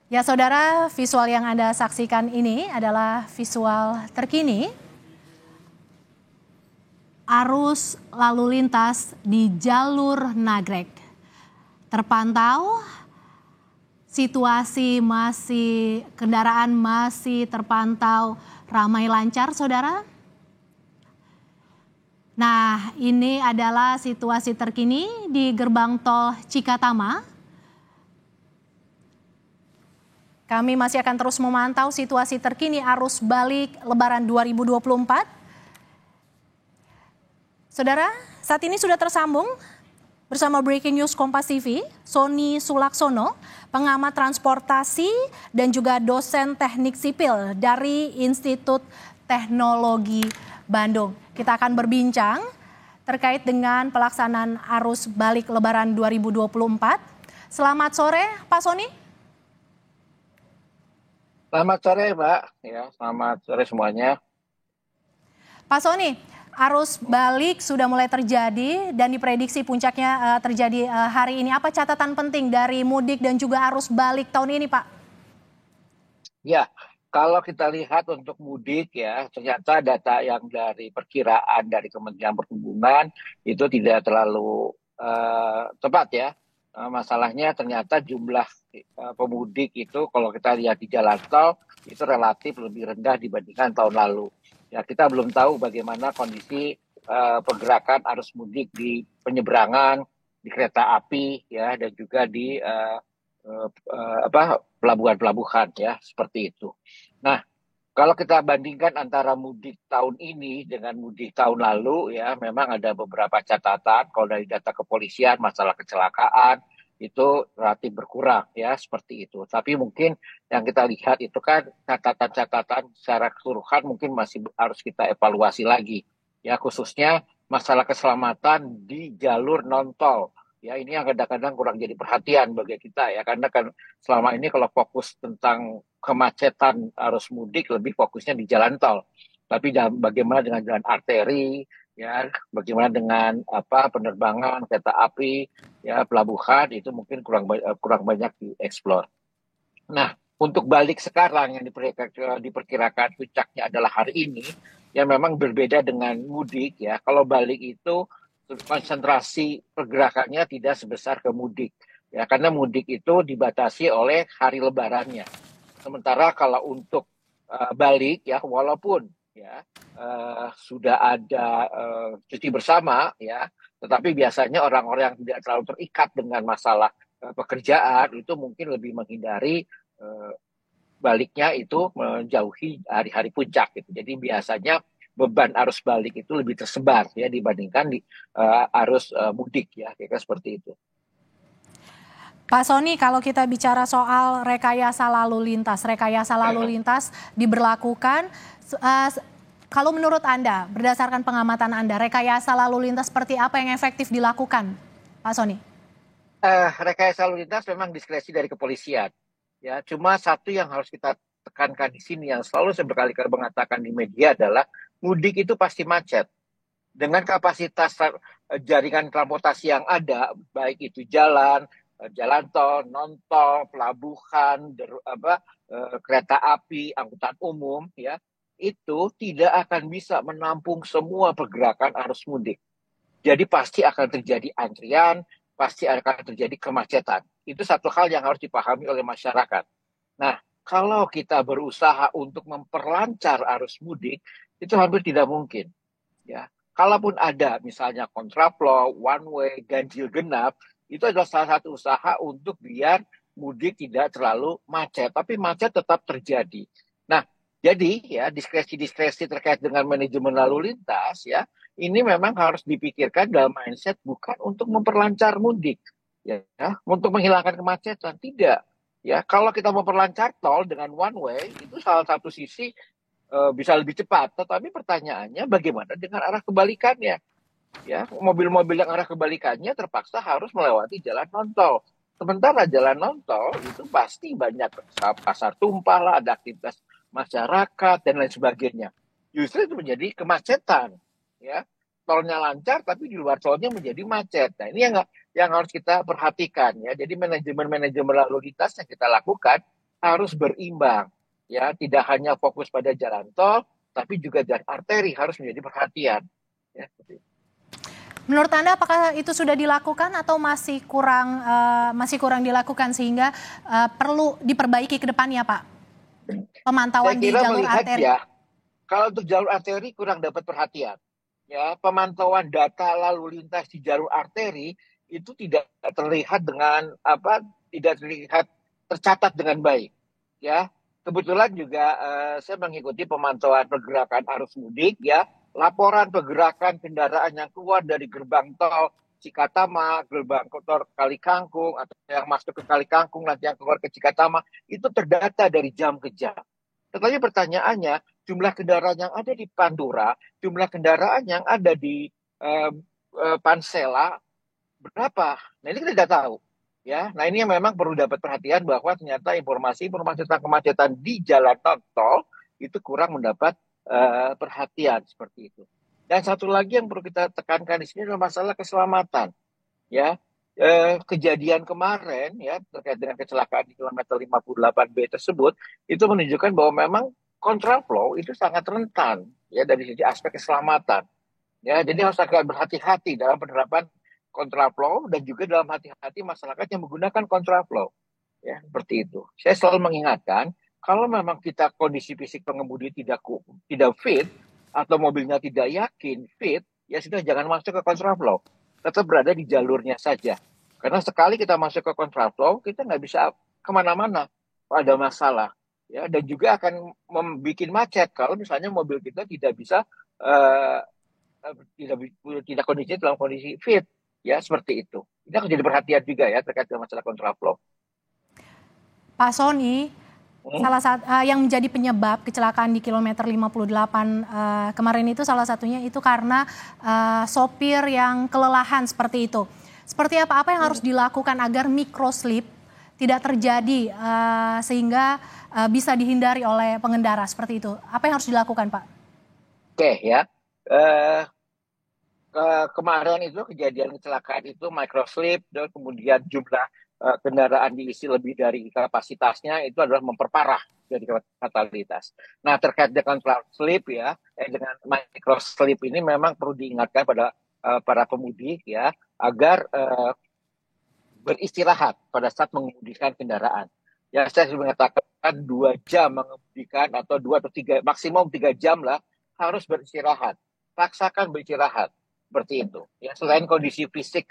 Ya, saudara, visual yang Anda saksikan ini adalah visual terkini arus lalu lintas di jalur Nagrek. Terpantau situasi kendaraan masih terpantau ramai lancar, saudara. Nah, ini adalah situasi terkini di gerbang tol Cikatama. Kami masih akan terus memantau situasi terkini arus balik Lebaran 2024. Saudara, saat ini sudah tersambung bersama Breaking News Kompas TV, Sony Sulaksono, pengamat transportasi dan juga dosen teknik sipil dari Institut Teknologi Bandung. Kita akan berbincang terkait dengan pelaksanaan arus balik Lebaran 2024. Selamat sore, Pak Sony. Selamat sore, Mbak. Ya, selamat sore semuanya. Pak Sony, arus balik sudah mulai terjadi dan diprediksi puncaknya terjadi hari ini. Apa catatan penting dari mudik dan juga arus balik tahun ini, Pak? Ya, kalau kita lihat untuk mudik ya, ternyata data yang dari perkiraan dari Kementerian Perhubungan itu tidak terlalu tepat ya. Masalahnya ternyata jumlah pemudik itu kalau kita lihat di jalan tol itu relatif lebih rendah dibandingkan tahun lalu. Ya, kita belum tahu bagaimana kondisi pergerakan arus mudik di penyeberangan, di kereta api ya, dan juga di pelabuhan-pelabuhan ya, seperti itu. Nah, kalau kita bandingkan antara mudik tahun ini dengan mudik tahun lalu ya, memang ada beberapa catatan. Kalau dari data kepolisian, masalah kecelakaan itu relatif berkurang ya, seperti itu. Tapi mungkin yang kita lihat itu kan catatan-catatan secara keseluruhan mungkin masih harus kita evaluasi lagi ya, khususnya masalah keselamatan di jalur non tol. Ya, ini yang kadang-kadang kurang jadi perhatian bagi kita ya, karena kan selama ini kalau fokus tentang kemacetan arus mudik lebih fokusnya di jalan tol. Tapi bagaimana dengan jalan arteri, ya, bagaimana dengan penerbangan kereta api, ya, pelabuhan itu mungkin kurang banyak dieksplor. Nah, untuk balik sekarang yang diperkirakan puncaknya adalah hari ini, ya memang berbeda dengan mudik ya. Kalau balik itu konsentrasi pergerakannya tidak sebesar ke mudik ya, karena mudik itu dibatasi oleh hari lebarannya. Sementara kalau untuk balik ya, walaupun ya sudah ada cuti bersama ya, tetapi biasanya orang-orang yang tidak terlalu terikat dengan masalah pekerjaan itu mungkin lebih menghindari baliknya itu menjauhi hari-hari puncak gitu. Jadi biasanya beban arus balik itu lebih tersebar ya dibandingkan di arus mudik ya, kira-kira seperti itu. Pak Sony, kalau kita bicara soal rekayasa lalu lintas diberlakukan. Kalau menurut Anda, berdasarkan pengamatan Anda, rekayasa lalu lintas seperti apa yang efektif dilakukan, Pak Sony? Rekayasa lalu lintas memang diskresi dari kepolisian. Ya, cuma satu yang harus kita tekankan di sini yang selalu saya berkali-kali mengatakan di media adalah mudik itu pasti macet. Dengan kapasitas jaringan transportasi yang ada, baik itu jalan tol, non tol, pelabuhan, kereta api, angkutan umum, ya, itu tidak akan bisa menampung semua pergerakan arus mudik. Jadi pasti akan terjadi antrian, pasti akan terjadi kemacetan. Itu satu hal yang harus dipahami oleh masyarakat. Nah, kalau kita berusaha untuk memperlancar arus mudik, itu hampir tidak mungkin. Ya, kalaupun ada misalnya kontraflow, one way, ganjil genap, itu adalah salah satu usaha untuk biar mudik tidak terlalu macet, tapi macet tetap terjadi. Nah, jadi ya diskresi-diskresi terkait dengan manajemen lalu lintas ya, ini memang harus dipikirkan dalam mindset bukan untuk memperlancar mudik, ya, untuk menghilangkan kemacetan, tidak. Ya, kalau kita memperlancar tol dengan one way, itu salah satu sisi bisa lebih cepat. Tetapi pertanyaannya bagaimana dengan arah kebalikannya? Ya, mobil-mobil yang arah kebalikannya terpaksa harus melewati jalan non-tol. Sementara jalan non-tol itu pasti banyak pasar tumpah lah, ada aktivitas masyarakat dan lain sebagainya. Justru itu menjadi kemacetan. Ya, tolnya lancar tapi di luar tolnya menjadi macet. Nah, ini yang harus kita perhatikan ya. Jadi manajemen lalu lintas yang kita lakukan harus berimbang, ya, tidak hanya fokus pada jalan tol, tapi juga jalan arteri harus menjadi perhatian. Ya, seperti itu. Menurut Anda apakah itu sudah dilakukan atau masih kurang dilakukan sehingga perlu diperbaiki ke depannya, Pak? Saya Pemantauan di kira jalur melihat arteri. ya, kalau untuk jalur arteri kurang dapat perhatian. Ya, pemantauan data lalu lintas di jalur arteri itu tidak terlihat dengan tidak terlihat tercatat dengan baik. Ya, kebetulan juga saya mengikuti pemantauan pergerakan arus mudik, ya, laporan pergerakan kendaraan yang keluar dari gerbang tol Cikatama, gerbang tol Kali Kangkung, atau yang masuk ke Kali Kangkung nanti yang keluar ke Cikatama itu terdata dari jam ke jam. Tetapi pertanyaannya, jumlah kendaraan yang ada di Pantura, jumlah kendaraan yang ada di Pansela berapa? Nah, ini kita tidak tahu. Ya, nah ini yang memang perlu dapat perhatian bahwa ternyata informasi-informasi tentang kemacetan di jalan tol itu kurang mendapat perhatian seperti itu. Dan satu lagi yang perlu kita tekankan di sini adalah masalah keselamatan. Ya, kejadian kemarin ya terkait dengan kecelakaan di kilometer 58B tersebut itu menunjukkan bahwa memang kontraflow itu sangat rentan ya dari sisi aspek keselamatan. Ya, jadi harus agak berhati-hati dalam penerapan kontraflow dan juga dalam hati-hati masyarakat yang menggunakan kontraflow. Ya, seperti itu. Saya selalu mengingatkan, kalau memang kita kondisi fisik pengemudi tidak fit atau mobilnya tidak yakin fit, ya sudah jangan masuk ke kontraflow. Tetap berada di jalurnya saja. Karena sekali kita masuk ke kontraflow, kita nggak bisa kemana-mana kalau ada masalah. Ya, dan juga akan membuat macet kalau misalnya mobil kita tidak bisa eh, tidak tidak kondisinya dalam kondisi fit, ya seperti itu. Ini harus jadi perhatian juga ya terkait dengan masalah kontraflow. Pak Sony, Hmm? yang menjadi penyebab kecelakaan di kilometer 58 kemarin itu salah satunya itu karena sopir yang kelelahan seperti itu. Seperti apa yang harus Hmm. dilakukan agar microslip tidak terjadi sehingga bisa dihindari oleh pengendara seperti itu? Apa yang harus dilakukan, Pak? Oke ya. Eh, Kemarin itu kejadian kecelakaan itu microslip dan kemudian jumlah kendaraan diisi lebih dari kapasitasnya itu adalah memperparah dari fatalitas. Nah, terkait dengan slip ya, dengan microslip ini memang perlu diingatkan pada para pemudik ya agar beristirahat pada saat mengemudikan kendaraan. Ya, saya sudah mengatakan 2 jam mengemudikan atau 2 atau 3 maksimum 3 jam lah harus beristirahat. Paksakan beristirahat seperti itu. Ya, selain kondisi fisik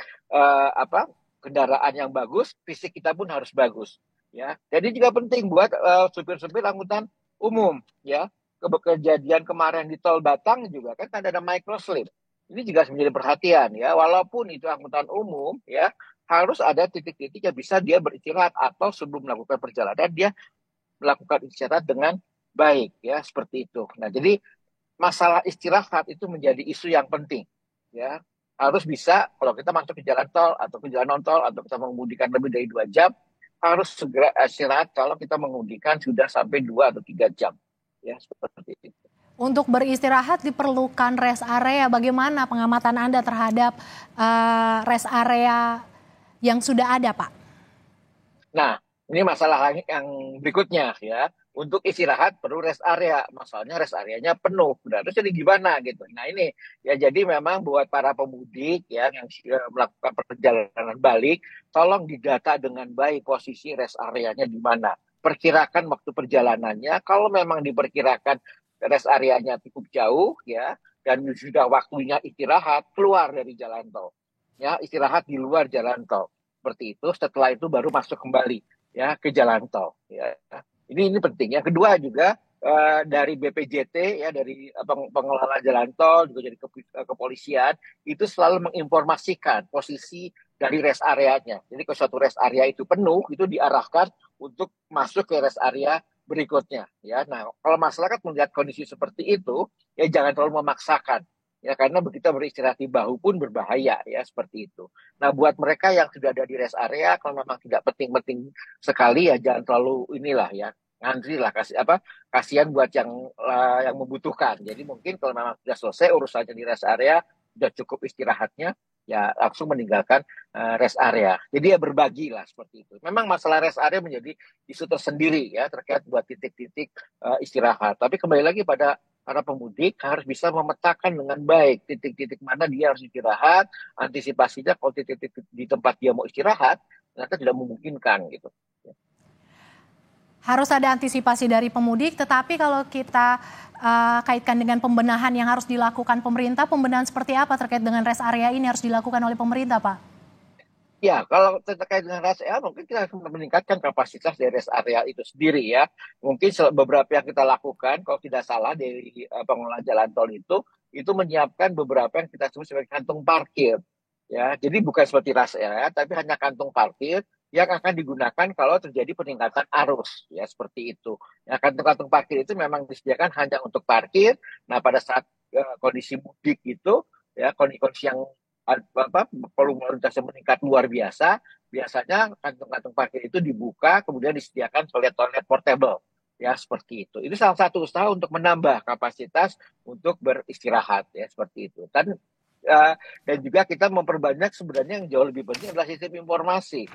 kendaraan yang bagus, fisik kita pun harus bagus. Ya, jadi juga penting buat supir-supir angkutan umum. Ya, kejadian kemarin di Tol Batang juga kan ada microslip. Ini juga menjadi perhatian ya, walaupun itu angkutan umum ya, harus ada titik-titik yang bisa dia beristirahat atau sebelum melakukan perjalanan dia melakukan istirahat dengan baik ya seperti itu. Nah, jadi masalah istirahat itu menjadi isu yang penting ya. Harus bisa kalau kita masuk ke jalan tol atau ke jalan non tol atau kita mengemudikan lebih dari 2 jam harus segera istirahat kalau kita mengemudikan sudah sampai 2 atau 3 jam ya seperti itu. Untuk beristirahat diperlukan rest area. Bagaimana pengamatan Anda terhadap rest area yang sudah ada, Pak? Nah, ini masalah yang berikutnya ya. Untuk istirahat perlu rest area. Masalahnya rest areanya penuh. Nah, terus jadi gimana gitu. Nah, ini ya jadi memang buat para pemudik ya yang melakukan perjalanan balik, tolong didata dengan baik posisi rest areanya di mana. Perkirakan waktu perjalanannya. Kalau memang diperkirakan rest areanya cukup jauh ya dan sudah waktunya istirahat, keluar dari jalan tol. Ya, istirahat di luar jalan tol seperti itu. Setelah itu baru masuk kembali ya ke jalan tol. Ya, ini penting. Yang kedua juga dari BPJT ya dari pengelola jalan tol juga dari kepolisian itu selalu menginformasikan posisi dari rest areanya. Jadi kalau suatu rest area itu penuh itu diarahkan untuk masuk ke rest area berikutnya ya. Nah, kalau masyarakat melihat kondisi seperti itu ya jangan terlalu memaksakan ya karena begitu beristirahat di bahu pun berbahaya ya seperti itu. Nah, buat mereka yang sudah ada di rest area, kalau memang tidak penting-penting sekali ya jangan terlalu inilah ya ngantri lah kasihan buat yang membutuhkan. Jadi mungkin kalau memang sudah selesai urusannya di rest area, sudah cukup istirahatnya, ya langsung meninggalkan rest area. Jadi ya berbagi lah seperti itu. Memang masalah rest area menjadi isu tersendiri ya terkait buat titik-titik istirahat. Tapi kembali lagi pada para pemudik harus bisa memetakan dengan baik titik-titik mana dia harus istirahat, antisipasinya kalau titik-titik di tempat dia mau istirahat ternyata tidak memungkinkan gitu. Harus ada antisipasi dari pemudik, tetapi kalau kita kaitkan dengan pembenahan yang harus dilakukan pemerintah, pembenahan seperti apa terkait dengan rest area ini harus dilakukan oleh pemerintah, Pak? Ya, kalau terkait dengan rest area, mungkin kita harus meningkatkan kapasitas dari rest area itu sendiri ya. Mungkin beberapa yang kita lakukan, kalau tidak salah dari pengelola jalan tol itu menyiapkan beberapa yang kita sebut sebagai kantung parkir. Ya, jadi bukan seperti rest area, tapi hanya kantung parkir yang akan digunakan kalau terjadi peningkatan arus, ya seperti itu. Ya, kantung-kantung parkir itu memang disediakan hanya untuk parkir. Nah, pada saat kondisi mudik itu, ya kondisi yang volume lalu lintasnya meningkat luar biasa, biasanya kantung-kantung parkir itu dibuka, kemudian disediakan toilet-toilet portable. Ya, seperti itu. Itu salah satu usaha untuk menambah kapasitas untuk beristirahat, ya, seperti itu. Dan juga kita memperbanyak sebenarnya yang jauh lebih penting adalah sistem informasi.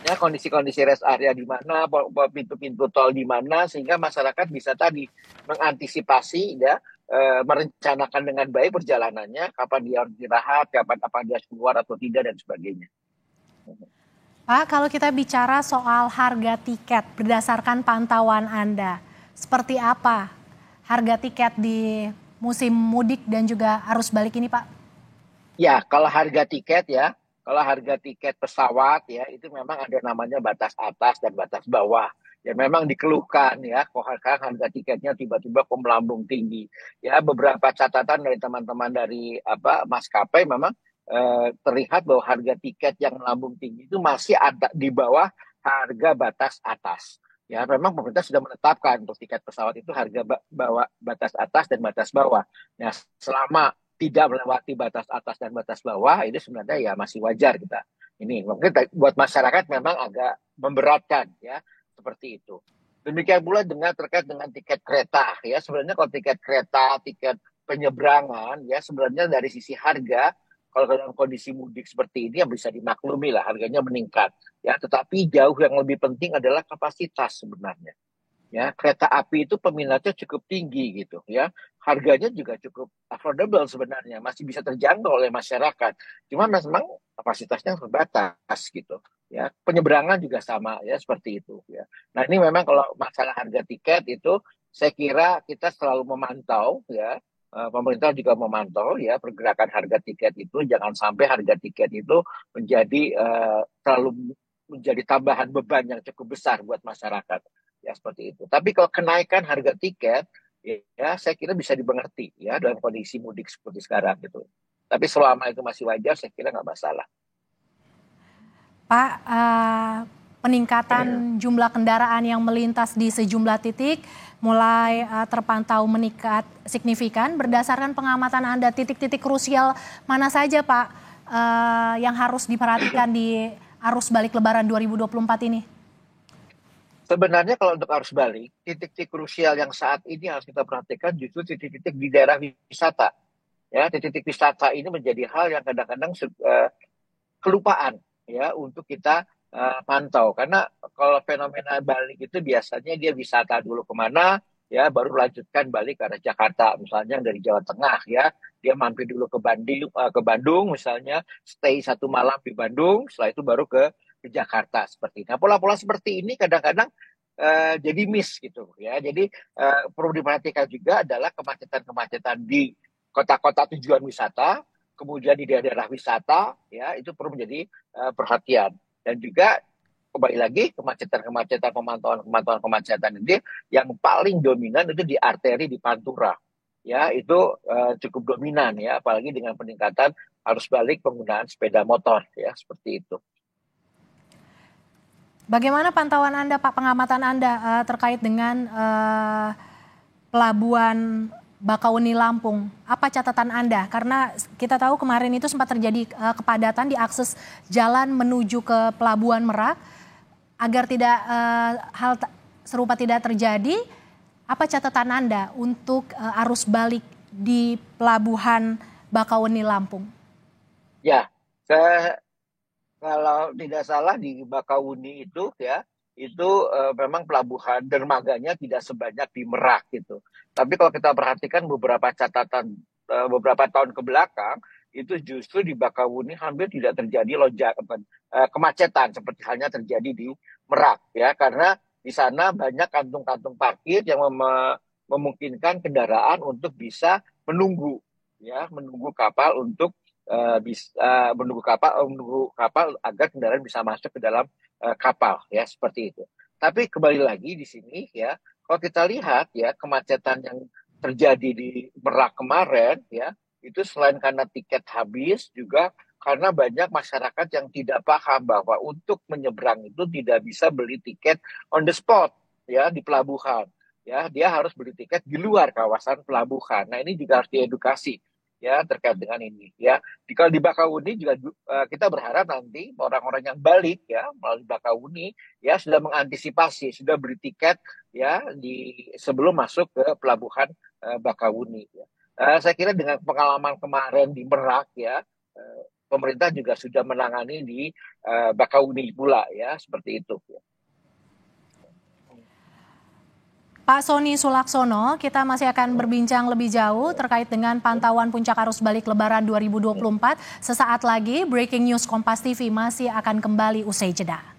Ya, kondisi-kondisi rest area di mana, pintu-pintu tol di mana, sehingga masyarakat bisa tadi mengantisipasi ya, merencanakan dengan baik perjalanannya, kapan dia harus istirahat, kapan apa dia harus keluar atau tidak dan sebagainya. Pak, kalau kita bicara soal harga tiket berdasarkan pantauan Anda, seperti apa harga tiket di musim mudik dan juga arus balik ini, Pak? Ya, kalau harga tiket pesawat ya itu memang ada namanya batas atas dan batas bawah. Ya memang dikeluhkan ya, kok harga tiketnya tiba-tiba kok melambung tinggi. Ya beberapa catatan dari teman-teman dari maskapai memang terlihat bahwa harga tiket yang melambung tinggi itu masih ada di bawah harga batas atas. Ya memang pemerintah sudah menetapkan untuk tiket pesawat itu harga bawah batas atas dan batas bawah. Nah selama tidak melewati batas atas dan batas bawah itu sebenarnya ya masih wajar kita. Ini mungkin buat masyarakat memang agak memberatkan ya seperti itu. Demikian pula terkait dengan tiket kereta ya, sebenarnya kalau tiket kereta, tiket penyeberangan ya sebenarnya dari sisi harga kalau dalam kondisi mudik seperti ini ya bisa dimaklumi lah harganya meningkat ya, tetapi jauh yang lebih penting adalah kapasitas sebenarnya. Ya, kereta api itu peminatnya cukup tinggi gitu ya. Harganya juga cukup affordable sebenarnya, masih bisa terjangkau oleh masyarakat. Cuma memang kapasitasnya terbatas gitu ya. Penyeberangan juga sama ya seperti itu ya. Nah, ini memang kalau masalah harga tiket itu saya kira kita selalu memantau ya. Pemerintah juga memantau ya pergerakan harga tiket itu, jangan sampai harga tiket itu terlalu menjadi tambahan beban yang cukup besar buat masyarakat. Ya seperti itu. Tapi kalau kenaikan harga tiket, ya saya kira bisa dimengerti ya dalam kondisi mudik seperti sekarang gitu. Tapi selama itu masih wajar, saya kira nggak masalah. Pak, peningkatan jumlah kendaraan yang melintas di sejumlah titik mulai terpantau meningkat signifikan. Berdasarkan pengamatan Anda, titik-titik krusial mana saja Pak yang harus diperhatikan di arus balik Lebaran 2024 ini? Sebenarnya kalau untuk arus balik, titik-titik krusial yang saat ini harus kita perhatikan justru titik-titik di daerah wisata. Ya, titik-titik wisata ini menjadi hal yang kadang-kadang kelupaan ya untuk kita pantau. Karena kalau fenomena balik itu biasanya dia wisata dulu kemana, ya baru lanjutkan balik ke arah Jakarta. Misalnya dari Jawa Tengah ya, dia mampir dulu ke Bandung misalnya, stay 1 malam di Bandung, setelah itu baru ke Jakarta seperti ini. Nah, pola-pola seperti ini kadang-kadang jadi miss gitu ya. Jadi perlu diperhatikan juga adalah kemacetan-kemacetan di kota-kota tujuan wisata, kemudian di daerah wisata ya itu perlu menjadi perhatian. Dan juga kembali lagi kemacetan-kemacetan pemantauan kemacetan ini yang paling dominan itu di arteri di Pantura. Ya, itu cukup dominan ya, apalagi dengan peningkatan arus balik penggunaan sepeda motor ya, seperti itu. Bagaimana pantauan Anda, Pak, pengamatan Anda terkait dengan pelabuhan Bakauheni Lampung? Apa catatan Anda? Karena kita tahu kemarin itu sempat terjadi kepadatan di akses jalan menuju ke Pelabuhan Merak. Agar tidak hal serupa tidak terjadi, apa catatan Anda untuk arus balik di Pelabuhan Bakauheni Lampung? Ya, Saya kalau tidak salah di Bakahuni itu ya, itu memang pelabuhan dermaganya tidak sebanyak di Merak gitu. Tapi kalau kita perhatikan beberapa catatan beberapa tahun ke belakang, itu justru di Bakahuni hampir tidak terjadi kemacetan seperti halnya terjadi di Merak ya, karena di sana banyak kantung-kantung parkir yang memungkinkan kendaraan untuk bisa menunggu ya, menunggu kapal untuk bisa menunggu kapal agar kendaraan bisa masuk ke dalam kapal ya, seperti itu. Tapi kembali lagi di sini ya, kalau kita lihat ya kemacetan yang terjadi di Merak kemarin ya, itu selain karena tiket habis juga karena banyak masyarakat yang tidak paham bahwa untuk menyeberang itu tidak bisa beli tiket on the spot ya di pelabuhan ya, dia harus beli tiket di luar kawasan pelabuhan. Nah, ini juga harus diedukasi ya terkait dengan ini ya. Kalau di Bakahuni juga kita berharap nanti orang-orang yang balik ya melalui Bakahuni ya sudah mengantisipasi, sudah beli tiket ya di sebelum masuk ke pelabuhan Bakahuni ya. Saya kira dengan pengalaman kemarin di Merak ya, pemerintah juga sudah menangani di Bakahuni pula ya, seperti itu ya. Pak Sony Sulaksono, kita masih akan berbincang lebih jauh terkait dengan pantauan puncak arus balik Lebaran 2024. Sesaat lagi, Breaking News Kompas TV masih akan kembali usai jeda.